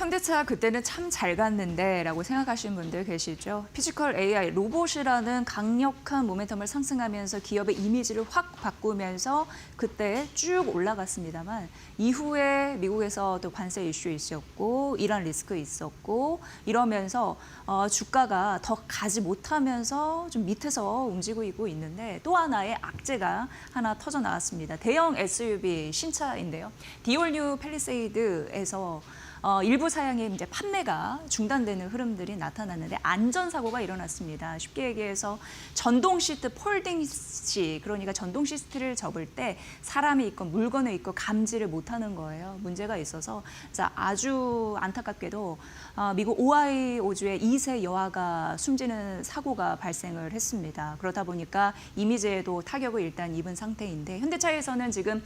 현대차 그때는 참 잘 갔는데 라고 생각하시는 분들 계시죠? 피지컬 AI, 로봇이라는 강력한 모멘텀을 상승하면서 기업의 이미지를 확 바꾸면서 그때 쭉 올라갔습니다만 이후에 미국에서 또 관세 이슈 있었고 이란 리스크 있었고 이러면서 주가가 더 가지 못하면서 좀 밑에서 움직이고 있는데 또 하나의 악재가 하나 터져 나왔습니다. 대형 SUV 신차인데요. 디올뉴 팰리세이드에서 일부 사양의 이제 판매가 중단되는 흐름들이 나타났는데 안전사고가 일어났습니다. 쉽게 얘기해서 전동 시트 폴딩 시, 그러니까 전동 시트를 접을 때 사람이 있고 물건이 있고 감지를 못하는 거예요. 문제가 있어서 아주 안타깝게도 미국 오하이오주의 2세 여아가 숨지는 사고가 발생을 했습니다. 그러다 보니까 이미지에도 타격을 일단 입은 상태인데 현대차에서는 지금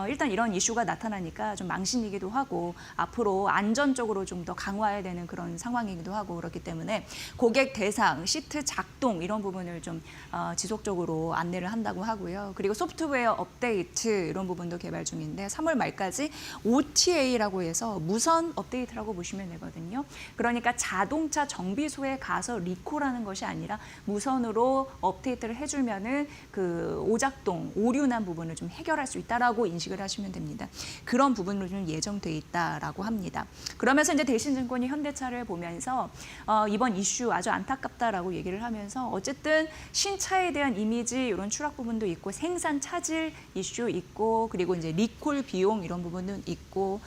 일단 이런 이슈가 나타나니까 좀 망신이기도 하고 앞으로 안전적으로 좀 더 강화해야 되는 그런 상황이기도 하고 그렇기 때문에 고객 대상, 시트 작동 이런 부분을 좀 지속적으로 안내를 한다고 하고요. 그리고 소프트웨어 업데이트 이런 부분도 개발 중인데 3월 말까지 OTA라고 해서 무선 업데이트라고 보시면 되거든요. 그러니까 자동차 정비소에 가서 리콜하는 것이 아니라 무선으로 업데이트를 해주면은 그 오작동, 오류난 부분을 좀 해결할 수 있다라고 인식을 하시면 됩니다. 그런 부분으로 좀 예정돼 있다라고 합니다. 그러면서 이제 대신증권이 현대차를 보면서 이번 이슈 아주 안타깝다라고 얘기를 하면서 어쨌든 신차에 대한 이미지 이런 추락 부분도 있고 생산 차질 이슈 있고 그리고 이제 리콜 비용 이런 부분은 있고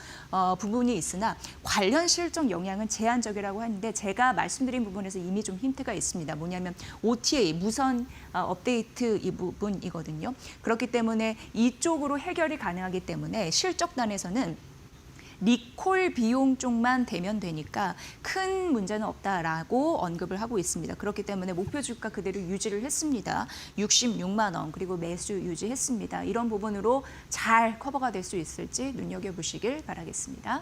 부분이 있으나 관련 실적 영향은 제한적이라고 하는데 제가 말씀드린 부분에서 이미 좀 힌트가 있습니다. 뭐냐면 OTA 무선 업데이트 이 부분이거든요. 그렇기 때문에 이쪽으로 해결이 가능하기 때문에 실적단에서는 리콜 비용 쪽만 되면 되니까 큰 문제는 없다라고 언급을 하고 있습니다. 그렇기 때문에 목표 주가 그대로 유지를 했습니다. 66만 원 그리고 매수 유지했습니다. 이런 부분으로 잘 커버가 될 수 있을지 눈여겨보시길 바라겠습니다.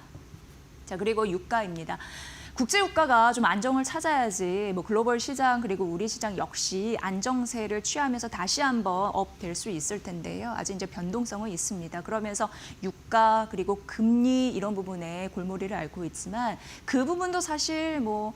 자, 그리고 유가입니다. 국제 유가가 좀 안정을 찾아야지 뭐 글로벌 시장 그리고 우리 시장 역시 안정세를 취하면서 다시 한번 업 될 수 있을 텐데요. 아직 이제 변동성은 있습니다. 그러면서 유가 그리고 금리 이런 부분에 골머리를 앓고 있지만 그 부분도 사실 뭐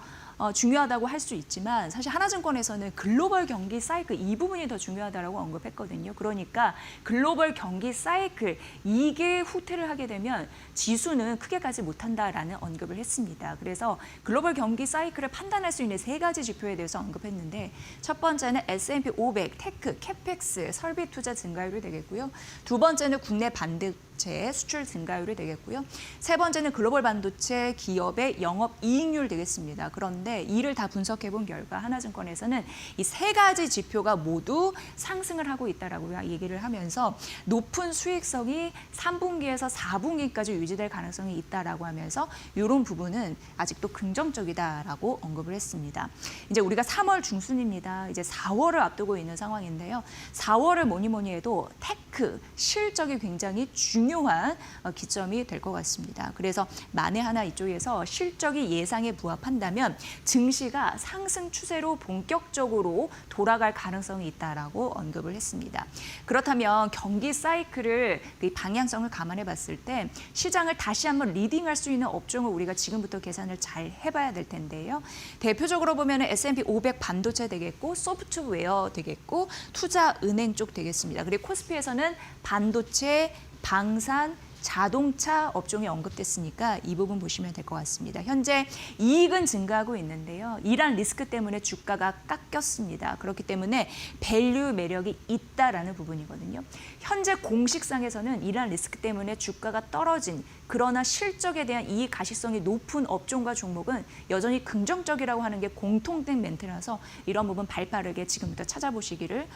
중요하다고 할 수 있지만 사실 하나증권에서는 글로벌 경기 사이클 이 부분이 더 중요하다고 언급했거든요. 그러니까 글로벌 경기 사이클 이게 후퇴를 하게 되면 지수는 크게 가지 못한다라는 언급을 했습니다. 그래서 글로벌 경기 사이클을 판단할 수 있는 세 가지 지표에 대해서 언급했는데 첫 번째는 S&P 500, 테크, 캐펙스, 설비 투자 증가율이 되겠고요. 두 번째는 국내 반도체 수출 증가율이 되겠고요. 세 번째는 글로벌 반도체 기업의 영업이익률 되겠습니다. 그런데 이를 다 분석해 본 결과 하나증권에서는 이 세 가지 지표가 모두 상승을 하고 있다라고 얘기를 하면서 높은 수익성이 3분기에서 4분기까지 유지될 가능성이 있다라고 하면서 이런 부분은 아직도 긍정적이다라고 언급을 했습니다. 이제 우리가 3월 중순입니다. 이제 4월을 앞두고 있는 상황인데요. 4월을 뭐니 해도 테크 실적이 굉장히 중요한 기점이 될 것 같습니다. 그래서 만에 하나 이쪽에서 실적이 예상에 부합한다면 증시가 상승 추세로 본격적으로 돌아갈 가능성이 있다라고 언급을 했습니다. 그렇다면 경기 사이클을 그 방향성을 감안해 봤을 때 시장을 다시 한번 리딩할 수 있는 업종을 우리가 지금부터 계산을 잘 해봐야 될 텐데요. 대표적으로 보면 S&P 500 반도체 되겠고 소프트웨어 되겠고 투자은행 쪽 되겠습니다. 그리고 코스피에서는 반도체, 방산, 자동차 업종이 언급됐으니까 이 부분 보시면 될 것 같습니다. 현재 이익은 증가하고 있는데요. 이란 리스크 때문에 주가가 깎였습니다. 그렇기 때문에 밸류 매력이 있다라는 부분이거든요. 현재 공식상에서는 이란 리스크 때문에 주가가 떨어진 그러나 실적에 대한 이익 가시성이 높은 업종과 종목은 여전히 긍정적이라고 하는 게 공통된 멘트라서 이런 부분 발빠르게 지금부터 찾아보시기를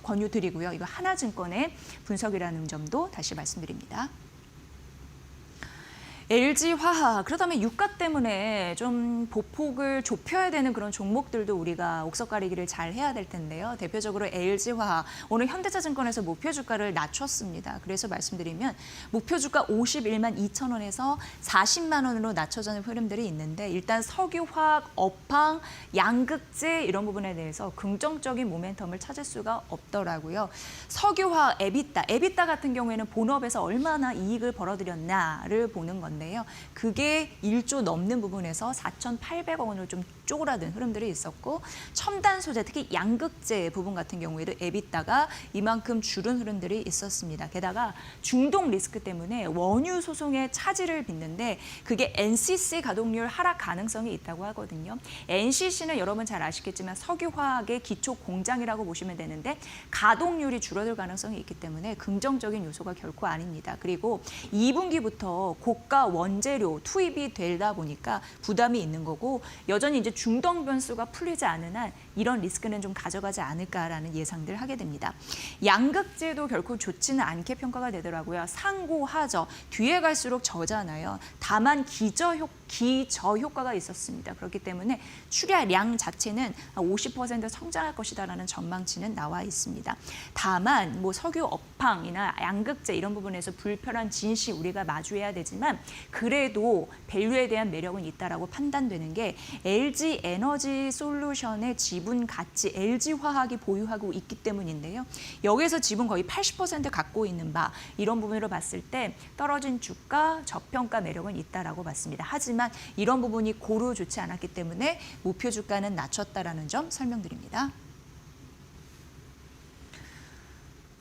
권유드리고요. 이거 하나증권의 분석이라는 점도 다시 말씀드립니다. LG화학, 그렇다면 유가 때문에 좀 보폭을 좁혀야 되는 그런 종목들도 우리가 옥석 가리기를 잘 해야 될 텐데요. 대표적으로 LG화학, 오늘 현대차증권에서 목표 주가를 낮췄습니다. 그래서 말씀드리면 목표 주가 51만 2천 원에서 40만 원으로 낮춰지는 흐름들이 있는데 일단 석유화학, 업황, 양극재 이런 부분에 대해서 긍정적인 모멘텀을 찾을 수가 없더라고요. 석유화학, 에비타 같은 경우에는 본업에서 얼마나 이익을 벌어들였나를 보는 건데 건데요. 그게 1조 넘는 부분에서 4,800억 원으로 좀 쪼그라든 흐름들이 있었고 첨단 소재, 특히 양극재 부분 같은 경우에도 에비타가 이만큼 줄은 흐름들이 있었습니다. 게다가 중동 리스크 때문에 원유 소송에 차질을 빚는데 그게 NCC 가동률 하락 가능성이 있다고 하거든요. NCC는 여러분 잘 아시겠지만 석유화학의 기초 공장이라고 보시면 되는데 가동률이 줄어들 가능성이 있기 때문에 긍정적인 요소가 결코 아닙니다. 그리고 2분기부터 고가 원재료 투입이 되다 보니까 부담이 있는 거고 여전히 이제 중동 변수가 풀리지 않은 한 이런 리스크는 좀 가져가지 않을까라는 예상들 하게 됩니다. 양극재도 결코 좋지는 않게 평가가 되더라고요. 상고하저, 뒤에 갈수록 저잖아요. 다만 기저 효과가 있었습니다. 그렇기 때문에 출하량 자체는 50% 성장할 것이다라는 전망치는 나와 있습니다. 다만 뭐 석유 업황이나 양극재 이런 부분에서 불편한 진시 우리가 마주해야 되지만 그래도 밸류에 대한 매력은 있다라고 판단되는 게 LG 에너지 솔루션의 지분 가치 LG화학이 보유하고 있기 때문인데요. 여기서 지분 거의 80% 갖고 있는 바 이런 부분으로 봤을 때 떨어진 주가, 저평가 매력은 있다라고 봤습니다. 하지만 이런 부분이 고루 좋지 않았기 때문에 목표 주가는 낮췄다라는 점 설명드립니다.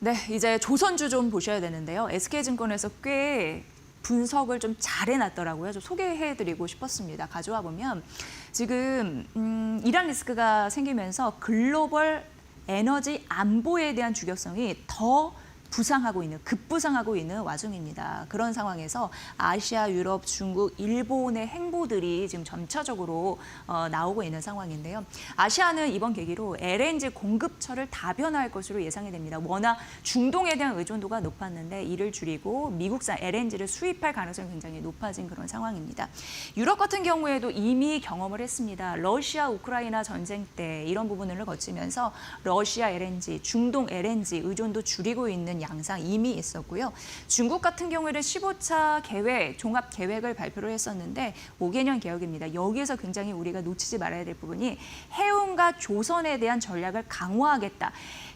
네, 이제 조선주 좀 보셔야 되는데요. SK증권에서 꽤 분석을 좀 잘 해놨더라고요. 좀 소개해드리고 싶었습니다. 가져와 보면 지금 이란 리스크가 생기면서 글로벌 에너지 안보에 대한 주격성이 더 급부상하고 있는 와중입니다. 그런 상황에서 아시아, 유럽, 중국, 일본의 행보들이 지금 점차적으로 나오고 있는 상황인데요. 아시아는 이번 계기로 LNG 공급처를 다변화할 것으로 예상이 됩니다. 워낙 중동에 대한 의존도가 높았는데 이를 줄이고 미국산 LNG를 수입할 가능성이 굉장히 높아진 그런 상황입니다. 유럽 같은 경우에도 이미 경험을 했습니다. 러시아, 우크라이나 전쟁 때 이런 부분을 거치면서 러시아 LNG, 중동 LNG 의존도 줄이고 있는 양상 이미 있었고요. 중국 같은 경우에는 15차 계획, 종합 계획을 발표를 했었는데 5개년 개혁입니다. 여기에서 굉장히 우리가 놓치지 말아야 될 부분이 해운과 조선에 대한 전략을 강화하겠다.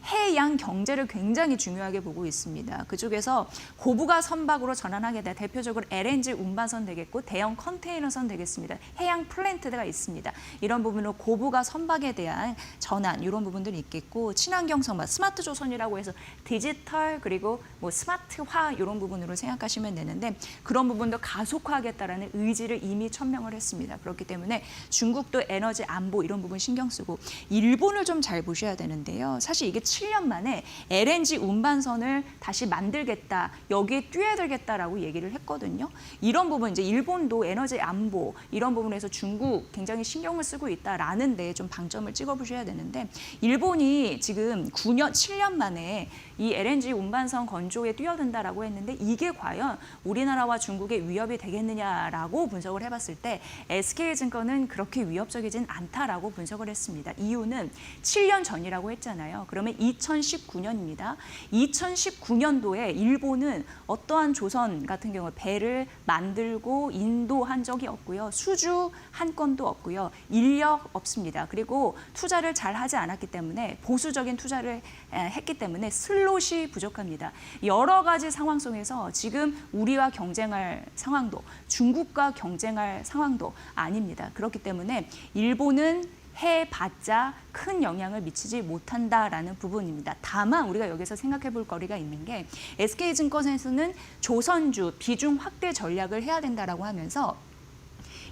해양 경제를 굉장히 중요하게 보고 있습니다. 그쪽에서 고부가 선박으로 전환하겠다. 대표적으로 LNG 운반선 되겠고 대형 컨테이너선 되겠습니다. 해양 플랜트가 있습니다. 이런 부분으로 고부가 선박에 대한 전환 이런 부분들이 있겠고 친환경 선박, 스마트 조선이라고 해서 디지털 그리고 뭐 스마트화 이런 부분으로 생각하시면 되는데 그런 부분도 가속화하겠다라는 의지를 이미 천명을 했습니다. 그렇기 때문에 중국도 에너지 안보 이런 부분 신경 쓰고 일본을 좀 잘 보셔야 되는데요. 사실 이게 7년 만에 LNG 운반선을 다시 만들겠다, 여기에 뛰어들겠다라고 얘기를 했거든요. 이런 부분 이제 일본도 에너지 안보 이런 부분에서 중국 굉장히 신경을 쓰고 있다라는 데 좀 방점을 찍어보셔야 되는데 일본이 지금 7년 만에 이 LNG 운반선 건조에 뛰어든다라고 했는데 이게 과연 우리나라와 중국의 위협이 되겠느냐라고 분석을 해봤을 때 SK증권은 그렇게 위협적이진 않다라고 분석을 했습니다. 이유는 7년 전이라고 했잖아요. 그러면 2019년입니다. 2019년도에 일본은 어떠한 조선 같은 경우 배를 만들고 인도한 적이 없고요. 수주한 건도 없고요. 인력 없습니다. 그리고 투자를 잘 하지 않았기 때문에 보수적인 투자를 했기 때문에 슬롯이 부족합니다. 여러 가지 상황 속에서 지금 우리와 경쟁할 상황도 중국과 경쟁할 상황도 아닙니다. 그렇기 때문에 일본은 해봤자 큰 영향을 미치지 못한다라는 부분입니다. 다만 우리가 여기서 생각해 볼 거리가 있는 게 SK증권에서는 조선주 비중 확대 전략을 해야 된다라고 하면서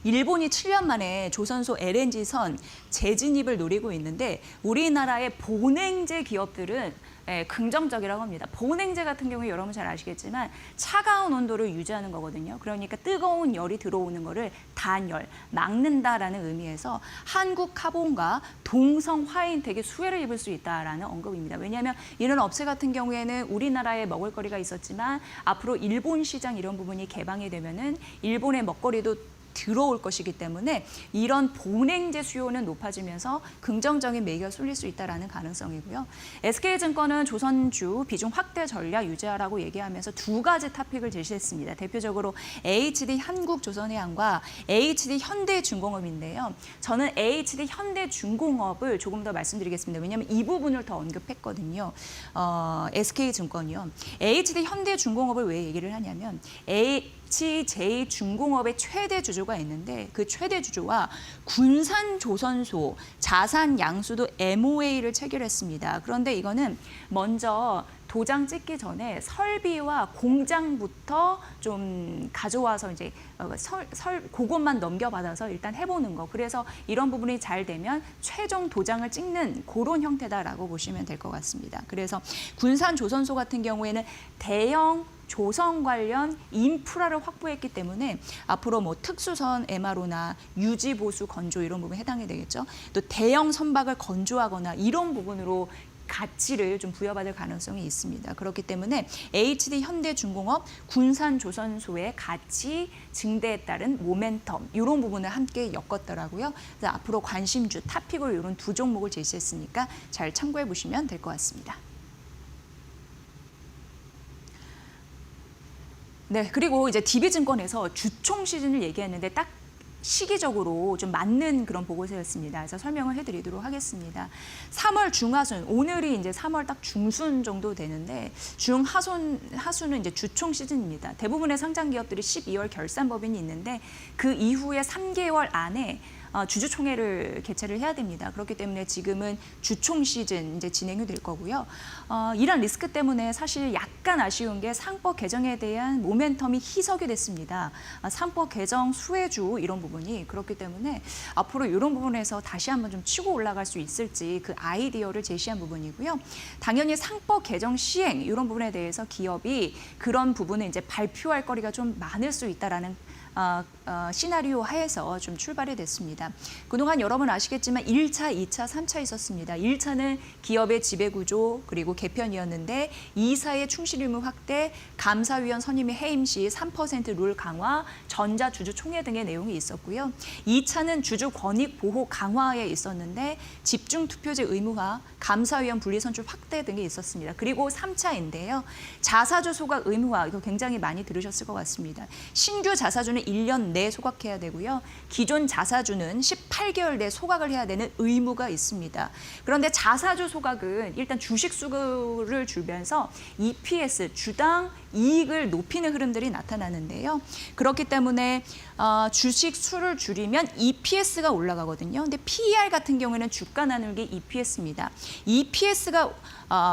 일본이 7년 만에 조선소 LNG선 재진입을 노리고 있는데 우리나라의 본행제 기업들은 긍정적이라고 합니다. 본행제 같은 경우에 여러분 잘 아시겠지만 차가운 온도를 유지하는 거거든요. 그러니까 뜨거운 열이 들어오는 거를 단열, 막는다라는 의미에서 한국카본과 동성 화인텍이 수혜를 입을 수 있다라는 언급입니다. 왜냐하면 이런 업체 같은 경우에는 우리나라에 먹을거리가 있었지만 앞으로 일본 시장 이런 부분이 개방이 되면은 일본의 먹거리도 들어올 것이기 때문에 이런 본행제 수요는 높아지면서 긍정적인 매기가 쏠릴 수 있다는 가능성이고요. SK증권은 조선주 비중 확대 전략 유지하라고 얘기하면서 두 가지 토픽을 제시했습니다. 대표적으로 HD 한국조선해양과 HD 현대중공업인데요. 저는 HD 현대중공업을 조금 더 말씀드리겠습니다. 왜냐하면 이 부분을 더 언급했거든요. SK증권이요. HD 현대중공업을 왜 얘기를 하냐면 같이 제2중공업의 최대 주주가 있는데 그 최대 주주와 군산조선소, 자산양수도 MOA를 체결했습니다. 그런데 이거는 먼저 도장 찍기 전에 설비와 공장부터 좀 가져와서 이제 그것만 넘겨받아서 일단 해보는 거. 그래서 이런 부분이 잘 되면 최종 도장을 찍는 그런 형태다라고 보시면 될 것 같습니다. 그래서 군산조선소 같은 경우에는 대형 조선 관련 인프라를 확보했기 때문에 앞으로 뭐 특수선 MRO나 유지 보수 건조 이런 부분에 해당이 되겠죠. 또 대형 선박을 건조하거나 이런 부분으로 가치를 좀 부여받을 가능성이 있습니다. 그렇기 때문에 HD 현대중공업 군산조선소의 가치 증대에 따른 모멘텀 이런 부분을 함께 엮었더라고요. 그래서 앞으로 관심주, 탑픽으로 이런 두 종목을 제시했으니까 잘 참고해 보시면 될 것 같습니다. 네, 그리고 이제 DB증권에서 주총 시즌을 얘기했는데 딱 시기적으로 좀 맞는 그런 보고서였습니다. 그래서 설명을 해드리도록 하겠습니다. 3월 중하순, 오늘이 이제 3월 딱 중순 정도 되는데 하순은 이제 주총 시즌입니다. 대부분의 상장 기업들이 12월 결산법인이 있는데 그 이후에 3개월 안에 주주총회를 개최를 해야 됩니다. 그렇기 때문에 지금은 주총 시즌 이제 진행이 될 거고요. 이런 리스크 때문에 사실 약간 아쉬운 게 상법 개정에 대한 모멘텀이 희석이 됐습니다. 상법 개정 수혜주 이런 부분이 그렇기 때문에 앞으로 이런 부분에서 다시 한번 좀 치고 올라갈 수 있을지 그 아이디어를 제시한 부분이고요. 당연히 상법 개정 시행 이런 부분에 대해서 기업이 그런 부분을 이제 발표할 거리가 좀 많을 수 있다라는 시나리오 하에서 좀 출발이 됐습니다. 그동안 여러분 아시겠지만 1차, 2차, 3차 있었습니다. 1차는 기업의 지배구조 그리고 개편이었는데 2차의 충실 의무 확대, 감사위원 선임의 해임 시 3% 룰 강화, 전자주주총회 등의 내용이 있었고요. 2차는 주주 권익 보호 강화에 있었는데 집중투표제 의무화, 감사위원 분리선출 확대 등이 있었습니다. 그리고 3차인데요. 자사주 소각 의무화, 이거 굉장히 많이 들으셨을 것 같습니다. 신규 자사주는 1년 내 소각해야 되고요. 기존 자사주는 18개월 내 소각을 해야 되는 의무가 있습니다. 그런데 자사주 소각은 일단 주식 수를 줄면서 EPS, 주당 이익을 높이는 흐름들이 나타나는데요. 그렇기 때문에 주식 수를 줄이면 EPS가 올라가거든요. 근데 PER 같은 경우에는 주가 나누기 EPS입니다. EPS가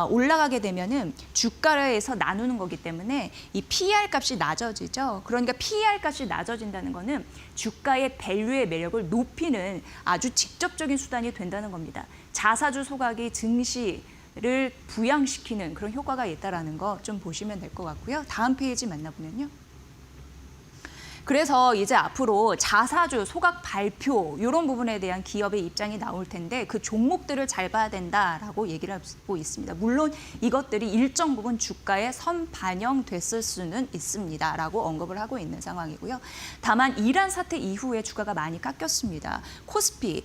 올라가게 되면은 주가에서 나누는 거기 때문에 이 PER 값이 낮아지죠. 그러니까 PER 값이 낮아진다는 거는 주가의 밸류의 매력을 높이는 아주 직접적인 수단이 된다는 겁니다. 자사주 소각이 증시를 부양시키는 그런 효과가 있다는 거 좀 보시면 될 것 같고요. 다음 페이지 만나보면요. 그래서 이제 앞으로 자사주 소각 발표 이런 부분에 대한 기업의 입장이 나올 텐데 그 종목들을 잘 봐야 된다라고 얘기를 하고 있습니다. 물론 이것들이 일정 부분 주가에 선반영됐을 수는 있습니다라고 언급을 하고 있는 상황이고요. 다만 이란 사태 이후에 주가가 많이 깎였습니다. 코스피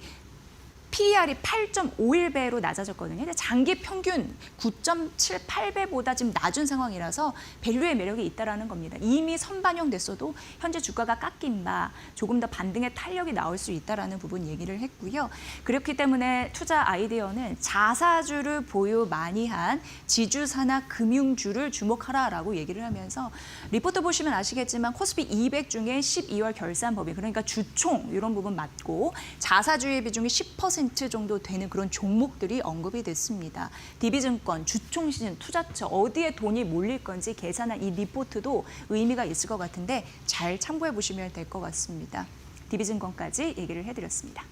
PER이 8.51배로 낮아졌거든요. 근데 장기 평균 9.78배보다 지금 낮은 상황이라서 밸류의 매력이 있다라는 겁니다. 이미 선반영됐어도 현재 주가가 깎인 바 조금 더 반등의 탄력이 나올 수 있다라는 부분 얘기를 했고요. 그렇기 때문에 투자 아이디어는 자사주를 보유 많이 한 지주사나 금융주를 주목하라라고 얘기를 하면서 리포트 보시면 아시겠지만 코스피 200 중에 12월 결산법인 그러니까 주총 이런 부분 맞고 자사주의 비중이 10% 정도 되는 그런 종목들이 언급이 됐습니다. DB증권, 주총 시즌, 투자처 어디에 돈이 몰릴 건지 계산한 이 리포트도 의미가 있을 것 같은데 잘 참고해 보시면 될 것 같습니다. DB증권까지 얘기를 해드렸습니다.